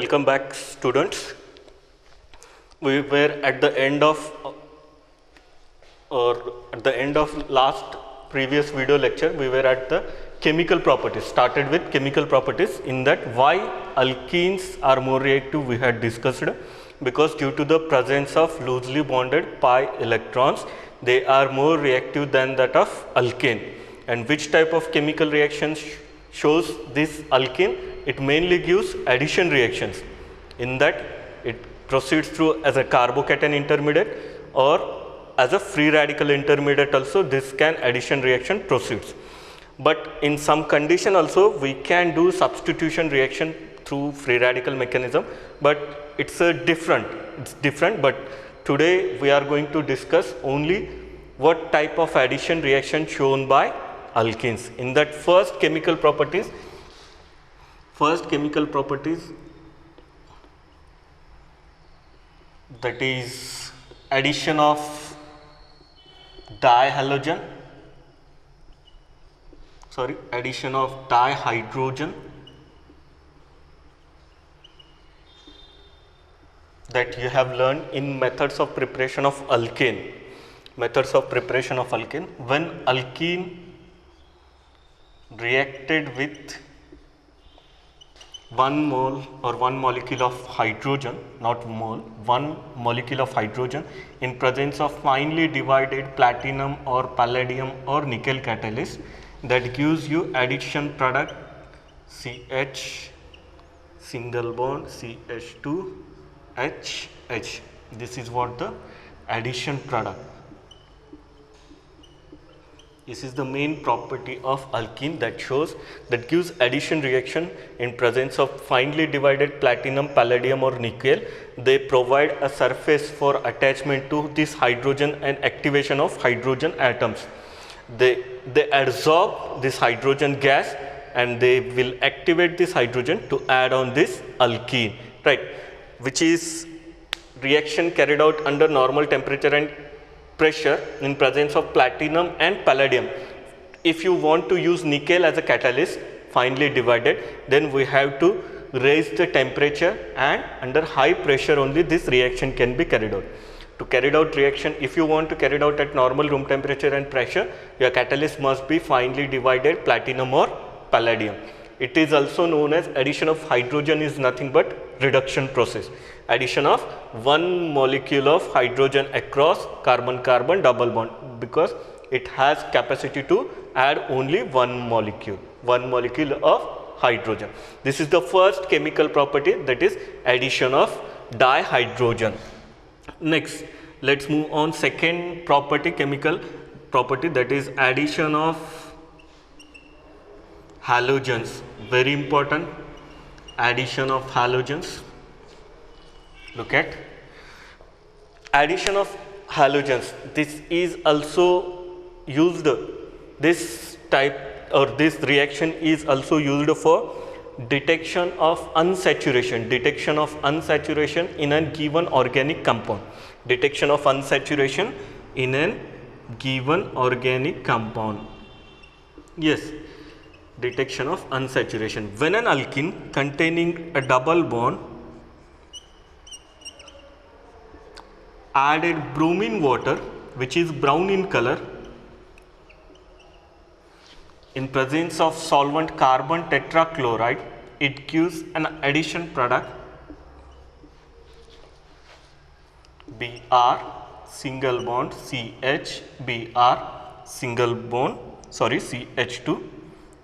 welcome back students. We were at the end of last previous video lecture. We were at the chemical properties, started with chemical properties. In that, why alkenes are more reactive we had discussed, because due to the presence of loosely bonded pi electrons, they are more reactive than that of alkane. And which type of chemical reaction shows this alkene? It mainly gives addition reactions. In that, it proceeds through as a carbocation intermediate or as a free radical intermediate also. This can addition reaction proceeds. But in some condition also we can do substitution reaction through free radical mechanism, but it's different. But today we are going to discuss only what type of addition reaction shown by alkenes. In that, first chemical properties that is addition of dihydrogen, that you have learned in methods of preparation of alkane. When alkene reacted with 1 mole or 1 molecule of hydrogen, not mole, 1 molecule of hydrogen in presence of finely divided platinum or palladium or nickel catalyst, that gives you addition product CH single bond CH2 HH. This is what the addition product. This is the main property of alkene that gives addition reaction in presence of finely divided platinum, palladium or nickel. They provide a surface for attachment to this hydrogen and activation of hydrogen atoms. They absorb this hydrogen gas and they will activate this hydrogen to add on this alkene, right, which is reaction carried out under normal temperature and pressure in presence of platinum and palladium. If you want to use nickel as a catalyst, finely divided, then we have to raise the temperature, and under high pressure only this reaction can be carried out. To carry out reaction, if you want to carry it out at normal room temperature and pressure, your catalyst must be finely divided platinum or palladium. It is also known as addition of hydrogen is nothing but reduction process. Addition of 1 molecule of hydrogen across carbon-carbon double bond, because it has capacity to add only 1 molecule of hydrogen. This is the first chemical property, that is addition of dihydrogen. Next, let's move on second chemical property, that is addition of halogens. Very important, addition of halogens. Look at addition of halogens. This is also used, this reaction is also used for detection of unsaturation in a given organic compound. Yes, detection of unsaturation. When an alkene containing a double bond added bromine water, which is brown in color, in presence of solvent carbon tetrachloride, it gives an addition product Br single bond CH, Br single bond CH2.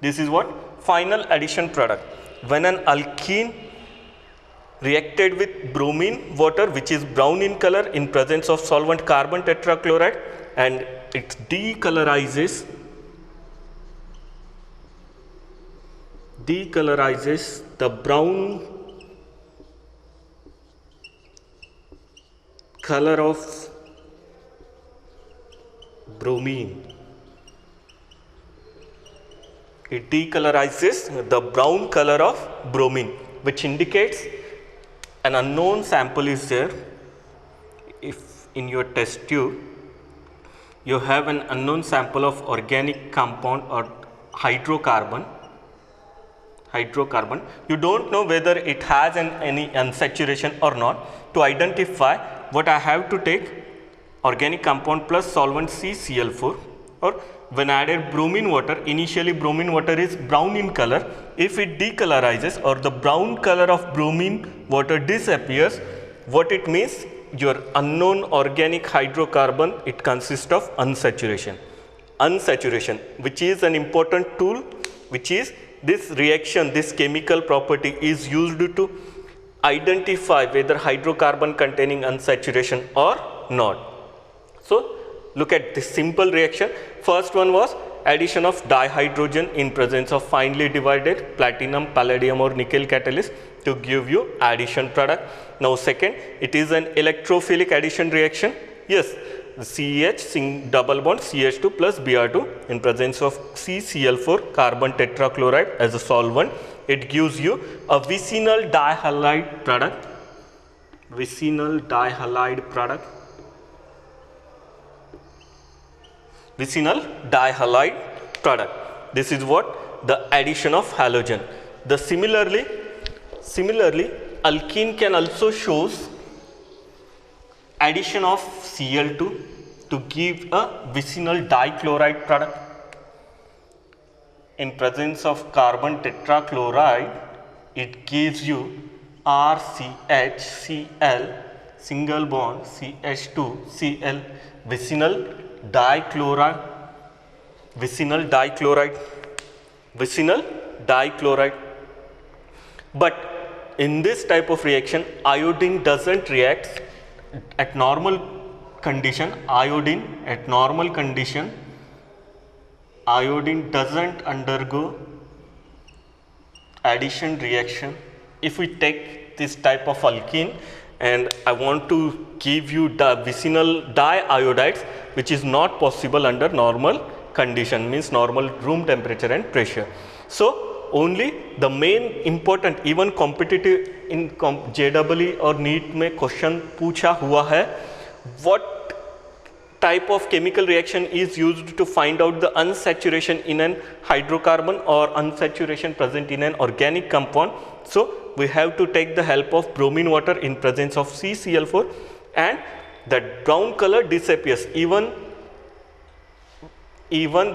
This is what final addition product. When an alkene reacted with bromine water, which is brown in color, in presence of solvent carbon tetrachloride, and it decolorizes the brown color of bromine. It decolorizes the brown color of bromine, which indicates an unknown sample is there. If in your test tube you have an unknown sample of organic compound or hydrocarbon, hydrocarbon. You don't know whether it has any unsaturation or not. To identify, what I have to take organic compound plus solvent CCl4, or when added bromine water, initially bromine water is brown in color. If it decolorizes or the brown color of bromine water disappears, what it means? Your unknown organic hydrocarbon, it consists of unsaturation. Unsaturation, which is an important tool, which is this reaction, this chemical property is used to identify whether hydrocarbon containing unsaturation or not. So look at this simple reaction. First one was addition of dihydrogen in presence of finely divided platinum, palladium or nickel catalyst to give you addition product. Now second, it is an electrophilic addition reaction. Yes, CH double bond CH2 plus Br2 in presence of CCl4 carbon tetrachloride as a solvent. It gives you a vicinal dihalide product. Vicinal dihalide product. Vicinal dihalide product. This is what the addition of halogen. The similarly alkene can also shows addition of Cl2 to give a vicinal dichloride product. In presence of carbon tetrachloride, it gives you RCHCl single bond CH2Cl vicinal dichloride, vicinal dichloride. But in this type of reaction, iodine doesn't react at normal condition. Iodine doesn't undergo addition reaction. If we take this type of alkene and I want to give you the vicinal diiodides, which is not possible under normal condition, means normal room temperature and pressure. So only the main important, even competitive in JEE और NEET में question पूछा हुआ है, what type of chemical reaction is used to find out the unsaturation in an hydrocarbon or unsaturation present in an organic compound. So we have to take the help of bromine water in presence of CCl4, and that brown color disappears. Even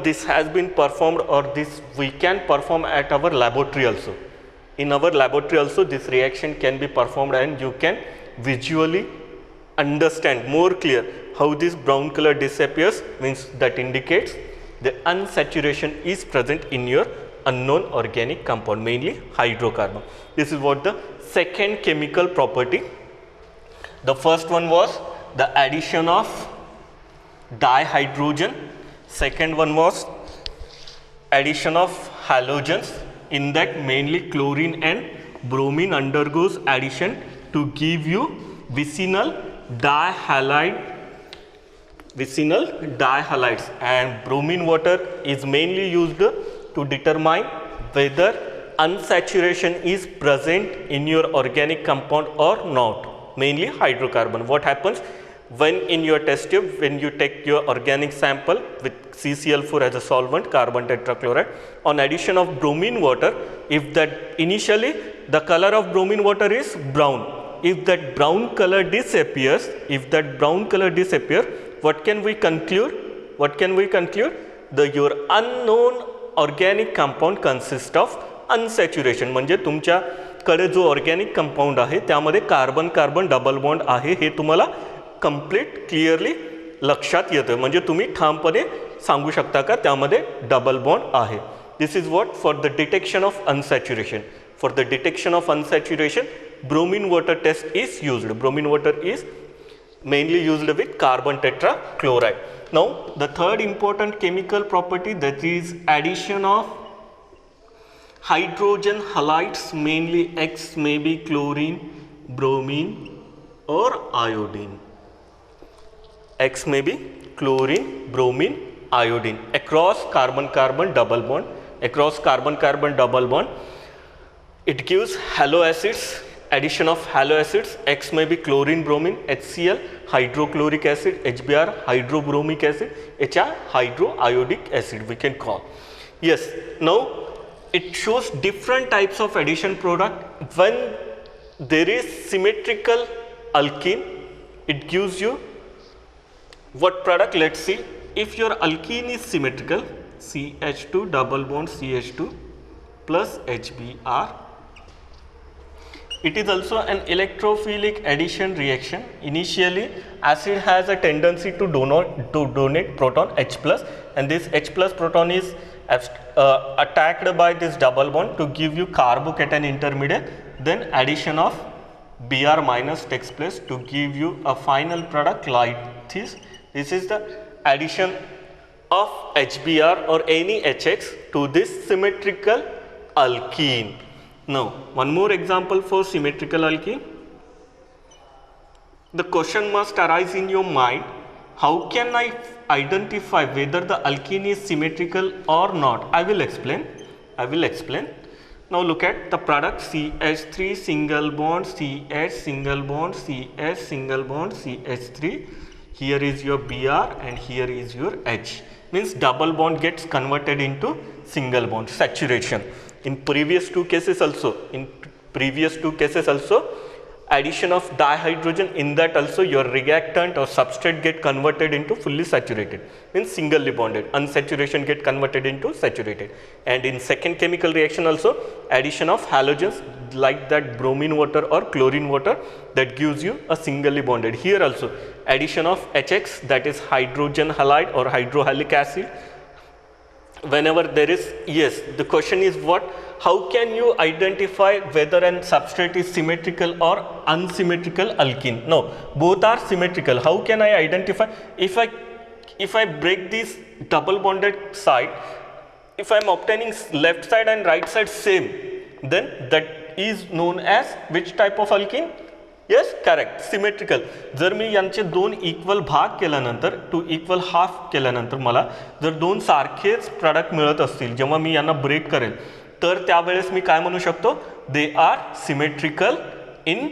this has been performed, or this we can perform at our laboratory also. In our laboratory also this reaction can be performed, and you can visually understand more clear how this brown color disappears, means that indicates the unsaturation is present in your unknown organic compound, mainly hydrocarbon. This is what the second chemical property. The first one was the addition of dihydrogen. Second one was addition of halogens. In that mainly chlorine and bromine undergoes addition to give you vicinal dihalides, and bromine water is mainly used to determine whether unsaturation is present in your organic compound or not, mainly hydrocarbon. What happens when in your test tube, when you take your organic sample with CCl4 as a solvent, carbon tetrachloride, on addition of bromine water, if that initially the color of bromine water is brown, if that brown color disappears, what can we conclude? Your unknown organic compound consists of unsaturation. म्हणजे तुमच्याकडे जो organic compound आहे त्यामध्ये carbon carbon double bond आहे हे तुम्हाला complete clearly लक्षात येतं, म्हणजे तुम्ही ठामपणे सांगू शकता का त्यामध्ये डबल बॉन्ड आहे. This is what for the detection of unsaturation. For the detection of unsaturation bromine water test is used. Bromine water is mainly used with carbon tetrachloride. Now the third important chemical property, that is addition of hydrogen halides, mainly X may be chlorine, bromine or iodine. X may be chlorine, bromine, iodine across carbon-carbon double bond. Across carbon-carbon double bond, it gives halo acids. Addition of halo acids, X may be chlorine, bromine, HCl, hydrochloric acid, HBr, hydrobromic acid, HI, hydroiodic acid we can call. Yes, now it shows different types of addition product. When there is symmetrical alkene, it gives you what product? Let's see. If your alkene is symmetrical, CH2 double bond CH2 plus HBr. It is also an electrophilic addition reaction. Initially, acid has a tendency to donate proton H plus, and this H plus proton is attacked by this double bond to give you carbocation intermediate. Then addition of Br minus takes place to give you a final product like this. This is the addition of HBr or any HX to this symmetrical alkene. Now, one more example for symmetrical alkene. The question must arise in your mind, how can I identify whether the alkene is symmetrical or not? I will explain. Now look at the product CH3 single bond CH single bond CH single bond CH3. Here is your Br and here is your H. Means double bond gets converted into single bond, saturation. In previous two cases also, addition of dihydrogen, in that also your reactant or substrate get converted into fully saturated, means singly bonded. Unsaturation get converted into saturated. And in second chemical reaction also, addition of halogens like that bromine water or chlorine water, that gives you a singly bonded. Here also addition of HX, that is hydrogen halide or hydrohalic acid. Whenever there is, yes, the question is what? How can you identify whether an substrate is symmetrical or unsymmetrical alkene? No, both are symmetrical. How can I identify? If I break this double bonded side, if I am obtaining left side and right side same, then that is known as which type of alkene? Yes, correct, symmetrical. जर मी यांचे दोन equal भाग केल्यानंतर, two equal half केल्यानंतर मला जर दोन सारखेच प्रोडक्ट मिळत असतील, जेव्हा मी यांना ब्रेक करेल, तर त्यावेळेस मी काय म्हणू शकतो? They are symmetrical in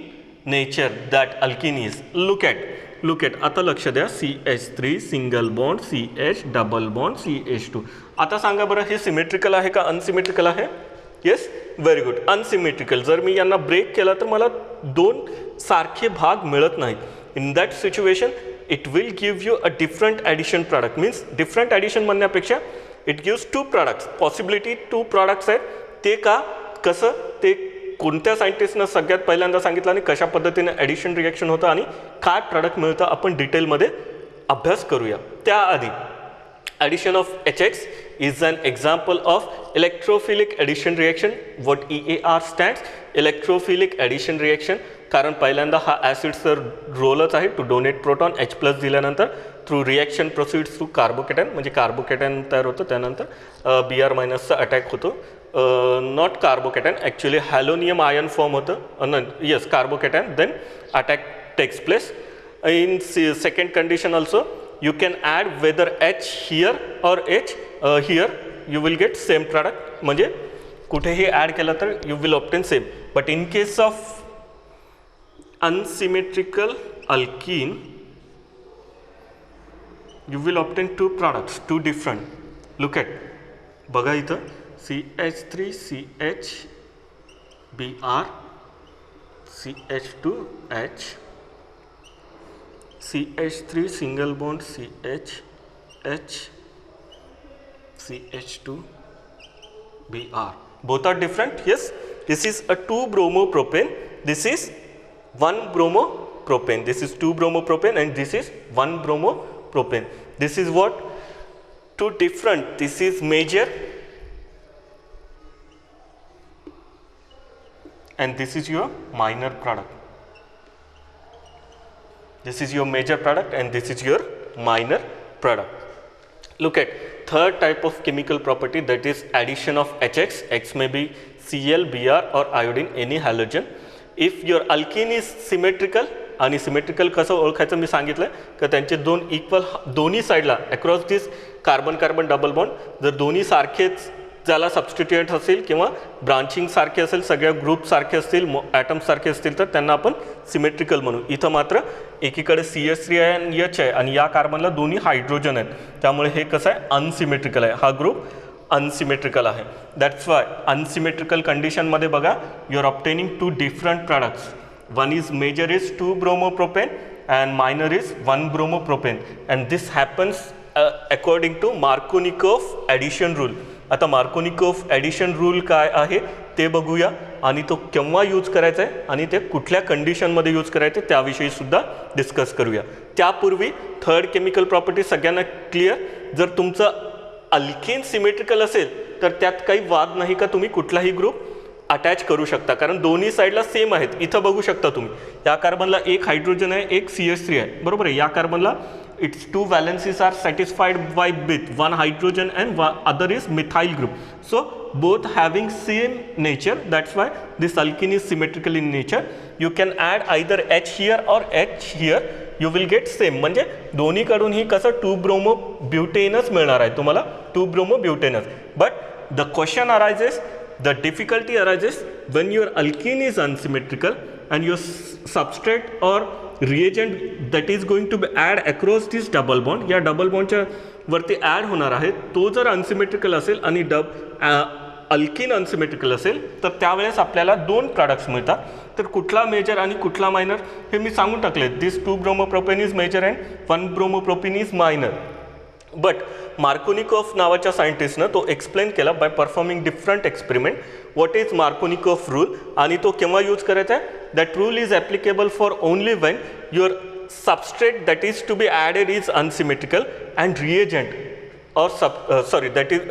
nature, that alkene is. Look at आता लक्ष द्या. CH3 single bond CH double bond CH2. आता सांगा बरं, हे सिमेट्रिकल आहे का अनसिमेट्रिकल आहे? Yes, very good, unsymmetrical. जर मी यांना ब्रेक केला तर मला दोन सारखे भाग मिळत नाहीत. In that situation it will give you a different addition product. Means different addition म्हणण्यापेक्षा it gives two products, possibility two products आहेत. ते का, कसं, ते कोणत्या सायंटिस्टनं सगळ्यात पहिल्यांदा सांगितलं आणि कशा पद्धतीने ॲडिशन रिॲक्शन होतं आणि काय प्रॉडक्ट मिळतं आपण डिटेलमध्ये अभ्यास करूया. त्याआधी addition of HX is an example of electrophilic addition reaction. What EAR stands? Electrophilic addition reaction. कारण पहिल्यांदा हा ॲसिडचा रोलच आहे to donate proton H plus दिल्यानंतर through reaction proceeds through carbocation, म्हणजे कार्बोकॅटॅन तयार होतं, त्यानंतर Br मायनसचा अटॅक होतो. Not carbocation, actually halonium ion form होतं. Yes, carbocation, then attack takes place. In second condition also you can add whether H here or H here, you will get same product. म्हणजे कुठेही add केला तर you will obtain same. But in case of unsymmetrical alkene, you will obtain two products, two different. Look at, बघा इथं CH3 CH Br CH2H CH3 single bond CH H CH2 Br. Both are different. Yes, this is a 2-bromopropane. This is 1-bromopropane. This is 2-bromopropane and this is 1-bromopropane. This is what? Two different. This is major and this is your minor product. This is your major product and this is your minor product. Look at third type of chemical property, that is addition of HX. X may be Cl, Br or iodine, any halogen. If your alkene is symmetrical, आणि symmetrical कसं ओळखायचं मी सांगितलं की त्यांचे दोन equal दोन्ही साईडला across this carbon carbon double bond जर दोन्ही सारखेच ज्याला सबस्टिट्युएंट असेल किंवा ब्रांचिंग सारखे असेल, सगळ्या ग्रुप सारखे असतील, ॲटम्स सारखे असतील तर त्यांना आपण सिमेट्रिकल म्हणू. इथं मात्र एकीकडे CH3 आहे आणि H आहे आणि या कार्बनला दोन्ही हायड्रोजन आहेत, त्यामुळे हे कसं आहे अनसिमेट्रिकल आहे. हा ग्रुप अनसिमेट्रिकल आहे. दॅट्स वाय अनसिमेट्रिकल कंडिशनमध्ये बघा you are obtaining 2 different products. One is major is 2 bromopropane and minor is 1 bromopropane, and this happens according to Markovnikov addition rule. आता Markovnikov addition rule काय आहे ते बघूया आणि तो केव्हा यूज करायचा आहे आणि ते कुठल्या कंडिशनमध्ये यूज करायचे त्याविषयी सुद्धा डिस्कस करूया. त्यापूर्वी थर्ड केमिकल प्रॉपर्टी सगळ्यांना क्लिअर. जर तुमचं अल्केन सिमेट्रिकल असेल तर त्यात काही वाद नाही का तुम्ही कुठलाही ग्रुप अटॅच करू शकता, कारण दोन्ही साईडला सेम आहेत. इथं बघू शकता तुम्ही या कार्बनला एक हायड्रोजन आहे, एक CH3 आहे, बरोबर आहे. या कार्बनला it's 2 valencies are satisfied by with 1 hydrogen and other is methyl group. So both having same nature, that's why this alkene is symmetrical in nature. You can add either H here or H here, you will get same. म्हणजे दोन्ही कडून ही कसं 2 ब्रोमोब्युटेनस मिळणार आहे तुम्हाला, 2 bromobutanes. But the question arises, the difficulty arises when your alkene is unsymmetrical and your substrate or reagent that is going to be add across this double bond, या double बॉन्डच्या वरती add होणार आहे, तो जर अनसिमेट्रिकल असेल आणि alkene unsymmetrical असेल तर त्यावेळेस आपल्याला 2 प्रॉडक्ट्स मिळतात. तर कुठला मेजर आणि कुठला मायनर हे मी सांगून टाकले. This 2 bromopropane is major and 1 bromopropane is minor. But Markovnikov नावाच्या सायंटिस्टनं तो एक्सप्लेन केला by performing different experiment. What is Markovnikov rule आणि तो केव्हा यूज करायचा आहे. That rule is applicable for only when your substrate that is to be added is unsymmetrical and reagent or that is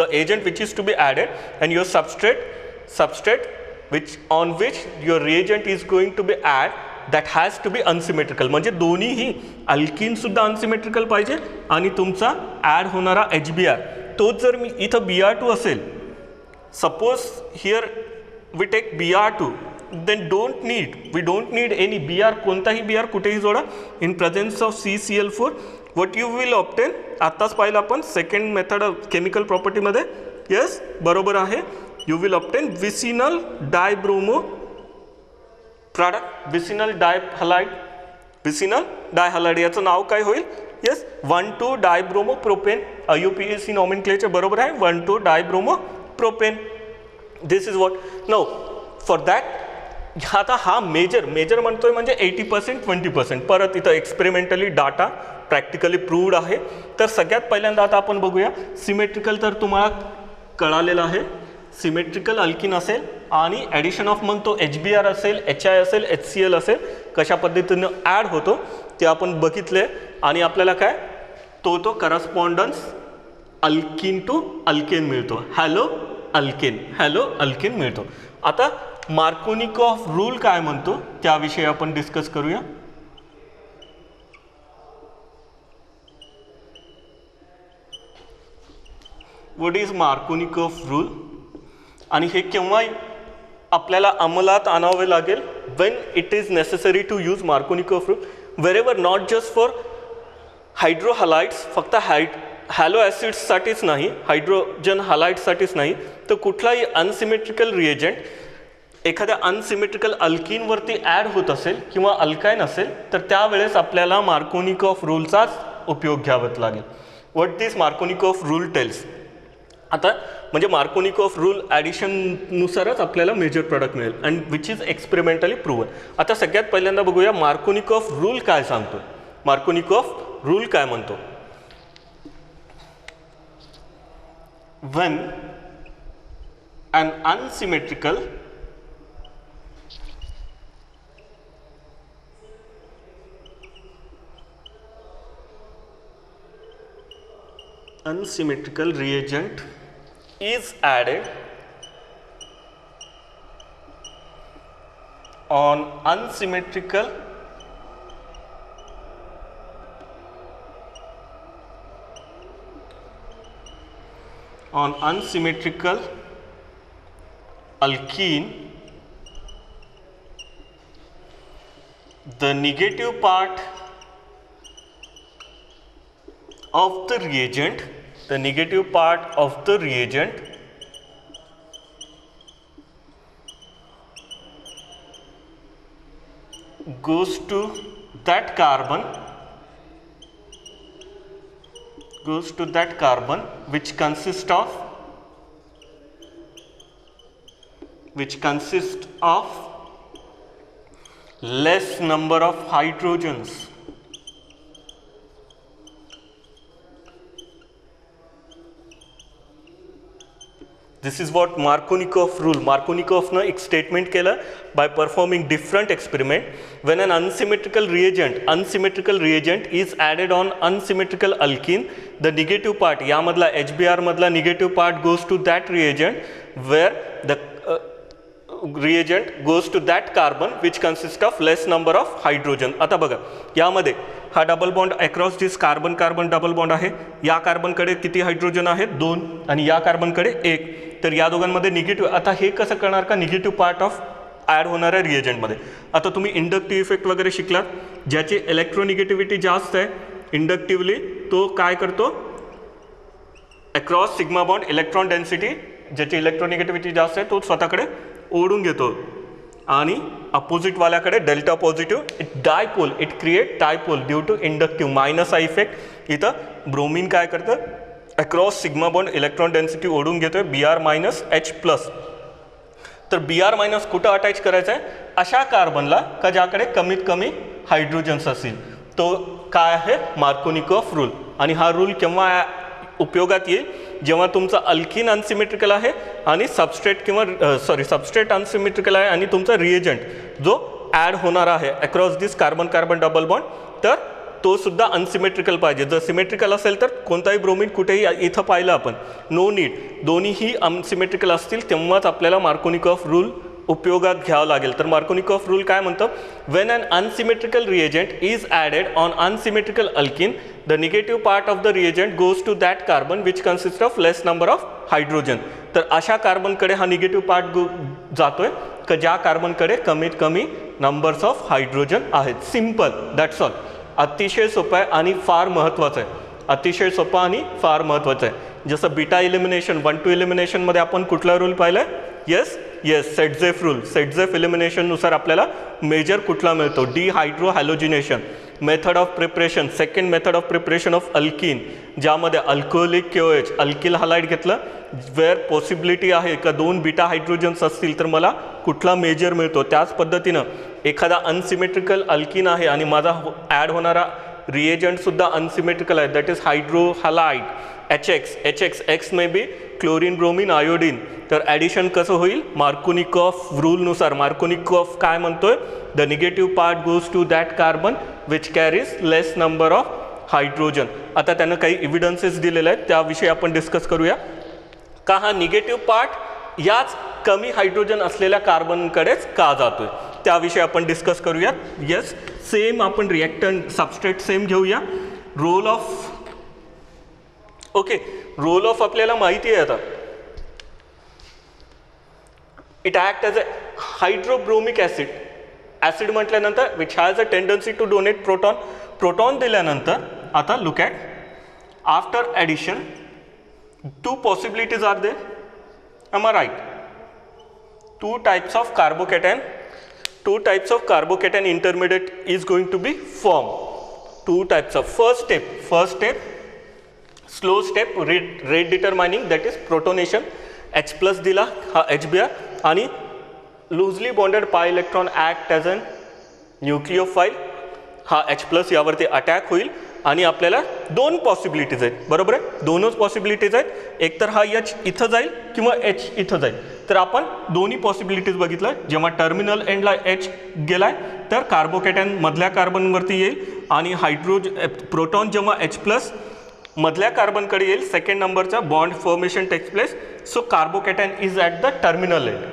the agent which is to be added and your substrate which on which your reagent is going to be added that has to be unsymmetrical. म्हणजे दोन्हीही alkene सुद्धा unsymmetrical पाहिजे आणि तुमचा add होणारा HBr तोच जर मी इथं Br2 असेल, suppose here we take Br2, then we don't need any Br, कोणताही Br कुठेही जोडा in presence of CCl4. what you will obtain, आताच पाहिलं आपण सेकंड मेथड केमिकल प्रॉपर्टीमध्ये, येस बरोबर आहे, you will obtain vicinal dibromo product, vicinal dihalide याचं नाव काय होईल, येस 1,2 dibromopropan, IUPAC नॉमेनक्लेचर बरोबर आहे, 1,2 dibromopropan. This is what. No for that आता हा मेजर म्हणतोय म्हणजे 80% 20%. परत इथं एक्सपेरिमेंटली डाटा प्रॅक्टिकली प्रूव्ड आहे. तर सगळ्यात पहिल्यांदा आता आपण बघूया सिमेट्रिकल. तर तुम्हाला कळालेलं आहे सिमेट्रिकल अल्किन असेल आणि ॲडिशन ऑफ मग तो HBr असेल, HI असेल, HCl असेल, कशा पद्धतीनं ॲड होतो ते आपण बघितले. आणि आपल्याला काय तो करस्पॉन्डन्स अल्किन टू अल्केन मिळतो, हॅलो अल्केन मिळतो. आता मार्कोनिकॉफ रूल काय म्हणतो त्याविषयी आपण डिस्कस करूया. व्हॉट इज मार्कोनिकॉफ रूल आणि हे केव्हा आपल्याला अंमलात आणावे लागेल, when it is necessary to use Markovnikov rule. Wherever not just for hydrohalides, फक्त हॅलो ॲसिड्ससाठीच नाही, हायड्रोजन हलाइड्ससाठीच नाही, तर कुठलाही अनसिमेट्रिकल रिएजंट एखाद्या अनसिमेट्रिकल अल्किनवरती ॲड होत असेल किंवा अल्काइन असेल तर त्यावेळेस आपल्याला मार्कोनिकॉफ रूलचाच उपयोग घ्यावा लागेल. What this Markovnikov rule tells. आता म्हणजे मार्कोनिकॉफ रूल ॲडिशननुसारच आपल्याला मेजर प्रॉडक्ट मिळेल and which is experimentally proven. आता सगळ्यात पहिल्यांदा बघूया मार्कोनिकॉफ रूल काय सांगतो. मार्कोनिकॉफ रूल काय म्हणतो. when an unsymmetrical reagent is added on unsymmetrical alkene, the negative part of the reagent goes to that carbon which consists of which consists of less number of hydrogens. This is what Markovnikov rule. Markovnikov ने एक statement केलं by performing different experiment. When an unsymmetrical reagent is added on unsymmetrical alkene, the negative part यामधला HBr मधला negative part goes to that reagent where the reagent goes to that carbon which consists of less number of hydrogen. आता बघा यामध्ये हा double bond across this carbon carbon double bond आहे. या कार्बनकडे किती hydrogen आहेत 2 आणि या कार्बनकडे 1. तर या दोघांमध्ये निगेटिव्ह. आता हे कसं करणार का निगेटिव्ह पार्ट ऑफ ॲड होणाऱ्या रिएजंटमध्ये. आता तुम्ही इंडक्टिव्ह इफेक्ट वगैरे शिकलात. ज्याची इलेक्ट्रोनिगेटिव्हिटी जास्त आहे इंडक्टिव्हली तो काय करतो across sigma bond electron density ज्याची इलेक्ट्रोनिगेटिव्हिटी जास्त आहे तो स्वतःकडे ओढून घेतो आणि अपोजिट वाल्याकडे delta positive it dipole it create dipole due to inductive minus हा इफेक्ट. इथं ब्रोमीन काय करतं across sigma bond electron density ओढून घेतोय Br मायनस H प्लस. तर Br मायनस कुठं अटॅच करायचं आहे अशा कार्बनला का ज्याकडे कमीत कमी हायड्रोजन्स असतील. तो काय आहे मार्कोनिकॉफ रूल. आणि हा रूल केव्हा उपयोगात येईल जेव्हा तुमचा अल्किन अनसिमेट्रिकल आहे आणि सबस्ट्रेट किंवा सबस्ट्रेट अनसिमेट्रिकल आहे आणि तुमचा रिएजंट जो ॲड होणार आहे across this carbon carbon double bond तर तो सुद्धा अनसिमेट्रिकल पाहिजे. जर सिमेट्रिकल असेल तर कोणताही ब्रोमीन कुठेही इथं पाहिलं आपण नो नीड. दोन्हीही अनसिमेट्रिकल असतील तेव्हाच आपल्याला मार्कोनिकॉफ रूल उपयोगात घ्यावं लागेल. तर मार्कोनिकॉफ रूल काय म्हणतं when an unsymmetrical reagent is added on unsymmetrical alkene the negative part of the reagent goes to that carbon which consist of less number of hydrogen. तर अशा कार्बनकडे हा निगेटिव्ह पार्ट जातोय का ज्या कार्बनकडे कमीत कमी नंबर्स ऑफ हायड्रोजन आहेत. Simple that's all. अतिशय सोपं आहे आणि फार महत्त्वाचं आहे. अतिशय सोपं आणि फार महत्त्वाचं आहे. जसं बीटा इलिमिनेशन 1 to इलिमिनेशनमध्ये आपण कुठला रूल पाहिला आहे येस सेटझेफ रूल. सेटझेफ इलिमिनेशननुसार आपल्याला मेजर कुठला मिळतो dehydrohalogenation. Method of preparation second method of preparation of alkene ज्यामध्ये अल्कोहोलिक KOH अल्किल हलाइड घेतलं वेअर पॉसिबिलिटी आहे का 2 बीटा हायड्रोजन्स असतील तर मला कुठला मेजर मिळतो. त्याच पद्धतीनं एखादा अनसिमेट्रिकल अल्किन आहे आणि माझा ॲड होणारा रिएजंटसुद्धा अनसिमेट्रिकल आहे that is hydro halide HX X may be chlorine bromine iodine. तर ॲडिशन कसं होईल मार्कोनिकॉफ रूलनुसार. मार्कोनिकॉफ काय म्हणतोय the negative part goes to that carbon which carries less number of hydrogen. आता त्यानं काही एव्हिडन्सेस दिलेले आहेत त्याविषयी आपण डिस्कस करूया का हा निगेटिव्ह पार्ट याच कमी हायड्रोजन असलेल्या कार्बनकडेच का जातोय त्याविषयी आपण डिस्कस करूया. येस सेम आपण रिॲक्टंट सबस्ट्रेट सेम घेऊया. Role of okay role of आपल्याला माहिती आहे आता it act as a hydrobromic acid म्हटल्यानंतर which has a tendency to donate proton दिल्यानंतर आता look at after addition 2 possibilities are there. Am I right? 2 types of carbocation intermediate is going to be formed. 2 types of first step slow step rate determining that is protonation. H plus दिला हा HBr आणि loosely bonded pi electron act as an nucleophile. हा H plus यावरती attack होईल आणि आपल्याला 2 possibilities आहेत बरोबर आहे. 2च पॉसिबिलिटीज आहेत. एक तर हा H इथं जाईल किंवा H इथं जाईल. तर आपण दोन्ही पॉसिबिलिटीज बघितलं. जेव्हा टर्मिनल एंडला H गेलाय तर कार्बोकॅटॅन मधल्या कार्बनवरती येईल आणि प्रोटॉन जेव्हा H प्लस मधल्या कार्बनकडे येईल सेकंड नंबरचा bond formation takes place. So carbocation is at the terminal end.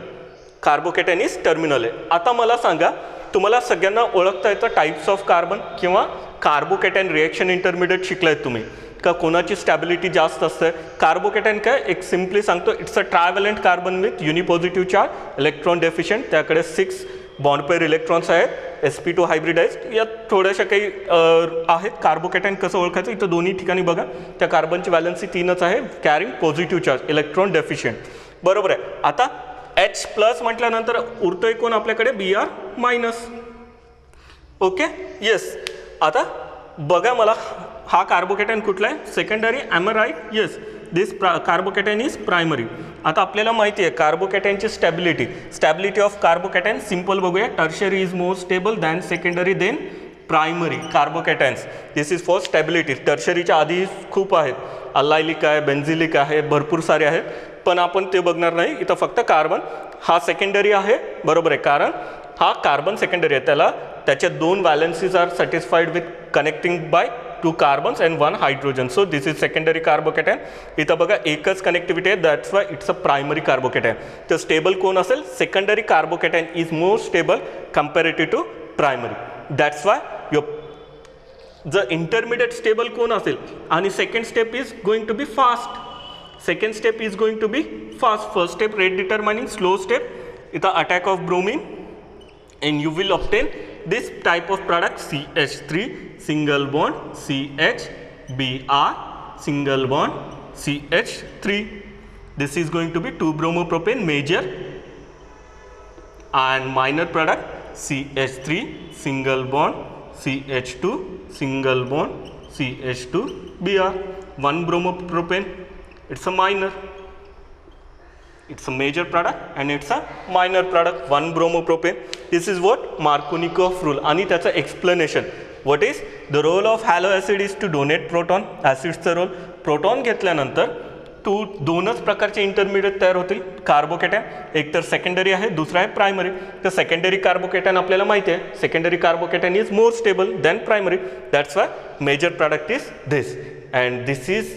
Carbocation is terminal end. आता मला सांगा तुम्हाला सगळ्यांना ओळखता येतं टाइप्स ऑफ कार्बन किंवा कार्बोकॅटॅन रिएक्शन इंटरमिडिएट शिकलायत तुम्ही का कोणाची स्टॅबिलिटी जास्त असते. कार्बोकॅटॅन काय एक सिम्पली सांगतो it's a trivalent carbon with unipositive charge electron deficient. त्याकडे 6 बॉन्ड पेअर इलेक्ट्रॉन्स आहेत. sp2 hybridised. यात थोड्याशा काही आहेत. कार्बोकॅटॅन कसं ओळखायचं इथं दोन्ही ठिकाणी बघा त्या कार्बनची वॅलन्सी 3च आहे carrying positive charge electron deficient बरोबर आहे. आता H प्लस म्हटल्यानंतर उरतोय कोण आपल्याकडे Br मायनस. Okay yes. आता बघा मला हा कार्बोकॅटॅन कुठला आहे secondary am right. Yes this carbocation is primary. आता आपल्याला माहिती आहे कार्बोकॅटायनची स्टॅबिलिटी ऑफ कार्बोकॅटायन सिंपल बघूया. Tertiary is more stable than secondary then primary carbocations. This is for stability. टर्शियरीच्या आधी खूप आहेत, अल्लायलिक आहे, बेन्झिलिक आहे, भरपूर सारे आहेत, पण आपण ते बघणार नाही. इथं फक्त कार्बन हा सेकंडरी आहे, बरोबर आहे, कारण हा कार्बन सेकंडरी आहे. त्याचे 2 valencies are satisfied with connecting by 2 carbons and 1 hydrogen. So this is secondary carbocation. इथं बघा एकच कनेक्टिव्हिटी आहे, that's why it's a primary carbocation. तर स्टेबल कोण असेल? Secondary carbocation is more stable comparative to primary. That's why जर intermediate stable कोण असेल आणि second step is going to be fast. Second step is going to be fast. First step rate determining, slow step इथं attack of bromine and you will obtain this type of product CH3 single bond CH Br single bond CH3. This is going to be 2-bromopropane major and minor product CH3 single bond CH2 single bond CH2 Br. 1-bromopropane, it's a minor. It's a major product and it's a minor product. 1-bromopropane. This is what Markovnikov rule. आणि त्याचं explanation. What is the role of halo acid is to donate proton. ॲसिड्सचा role, proton घेतल्यानंतर दोनच प्रकारचे intermediate तयार होतील carbocation. एक तर सेकंडरी आहे, दुसरा आहे प्रायमरी. तर सेकंडरी कार्बोकॅटायन आपल्याला माहिती आहे, secondary carbocation is more stable than primary. That's why major product is this and this is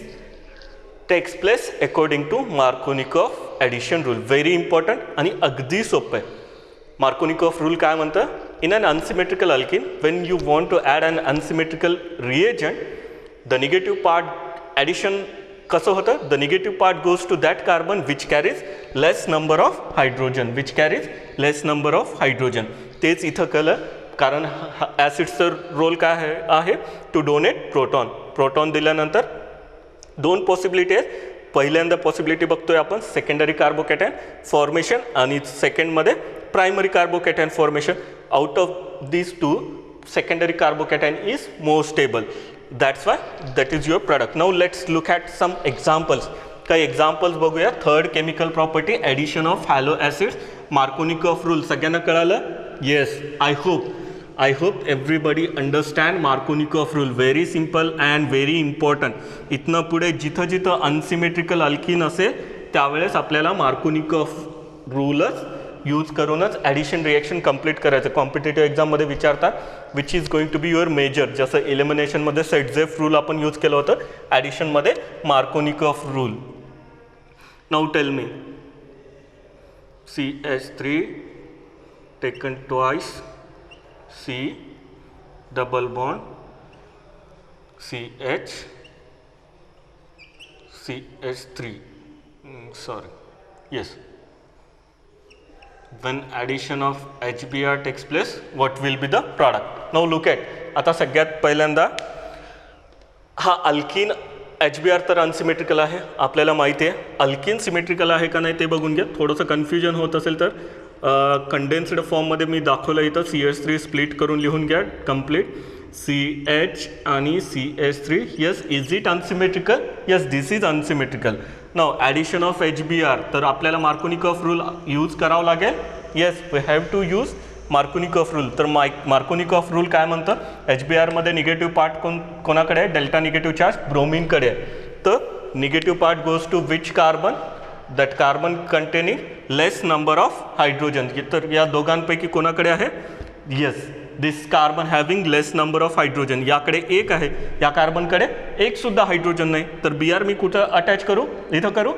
takes place according to Markovnikov addition rule. Very important आणि अगदी सोपं आहे. मार्कोनिकॉफ रूल काय म्हणतं? In an unsymmetrical alkene when you want to add an unsymmetrical reagent the negative part addition कसं होतं? The negative part goes to that carbon which carries less number of hydrogen. Which carries less number of hydrogen. तेच इथं केलं, कारण ॲसिडचं role काय आहे? To donate proton. Proton दिल्यानंतर 2 possibility आहेत. पहिल्यांदा पॉसिबिलिटी बघतोय आपण सेकंडरी कार्बोकॅटायन फॉर्मेशन आणि सेकंडमध्ये primary carbocation formation. Out of these 2 secondary carbocation is more stable. That's why that is your product. Now let's look at some examples. काही examples बघूया. Third chemical property addition of hello acids. Markovnikov rule सगळ्यांना कळालं? Yes, I hope everybody understand Markovnikov rule. Very simple and very important. इथनं पुढे जिथं जिथं unsymmetrical alkene असेल त्यावेळेस आपल्याला मार्कोनिकॉफ रूलच यूज करूनच ॲडिशन रिॲक्शन कंप्लीट करायचं. कॉम्पिटेटिव्ह एक्झाममध्ये विचारतात which is going to be your major. जसं एलिमिनेशनमध्ये सेटझेफ रूल आपण यूज केलं होतं, ॲडिशनमध्ये Markovnikov rule. Now tell me, CH3 taken twice, C double bond CH CH3 sorry yes, when addition of HBr takes place what will be the product? Now look at, आता सगळ्यात पहिल्यांदा हा alkene HBr तर unsymmetrical आहे आपल्याला माहिती आहे. Alkene symmetrical आहे का नाही ते बघून घ्या. थोडंसं कन्फ्युजन होत असेल तर कंडेन्स्ड फॉर्ममध्ये मी दाखवलं इथं CH3 स्प्लिट करून लिहून घ्या कंप्लीट. CH आणि CH3. Yes, is it unsymmetrical? Yes, this is unsymmetrical. Now addition of HBr, तर आपल्याला मार्कोनिकॉफ रूल यूज करावं लागेल. Yes, we have to use Markovnikov rule. तर मार्कोनिकॉफ रूल काय म्हणतं? HBrमध्ये निगेटिव्ह पार्ट कोणाकडे आहे? डेल्टा निगेटिव्ह चार्ज ब्रोमीनकडे आहे. तर negative part goes to which carbon? That carbon containing less number of hydrogen. तर या दोघांपैकी कोणाकडे आहे? Yes, this carbon having less number of hydrogen. याकडे 1 आहे, या कार्बनकडे 1 सुद्धा हायड्रोजन नाही. तर Br मी कुठं अटॅच करू? इथं करू.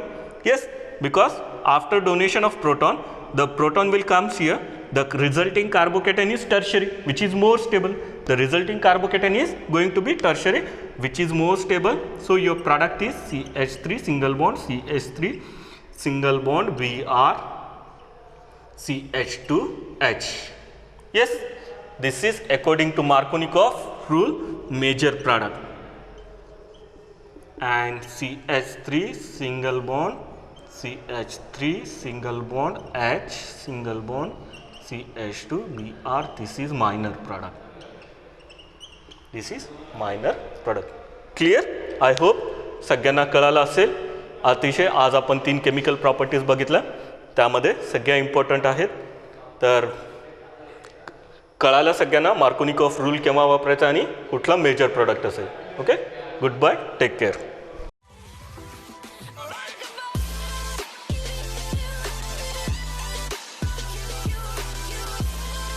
Yes, because after donation of proton the proton will comes here. The resulting carbocation is tertiary, which is more stable. The resulting carbocation is going to be tertiary, which is more stable. So your product is CH3 single bond CH3 single bond Br CH2H. Yes, this is according to Markovnikov rule major product. And CH3 single bond CH3 single bond H single bond CH2 Br. This is minor product. This is minor product. Clear? I hope सगळ्यांना कळालं असेल. अतिशय आज आपण 3 chemical properties बघितल्या, त्यामध्ये सगळ्या important आहेत. तर कळालं सगळ्यांना मार्कोनिकॉफ रूल केव्हा वापरायचा आणि कुठला मेजर प्रोडक्ट असेल. Okay, good bye, take care.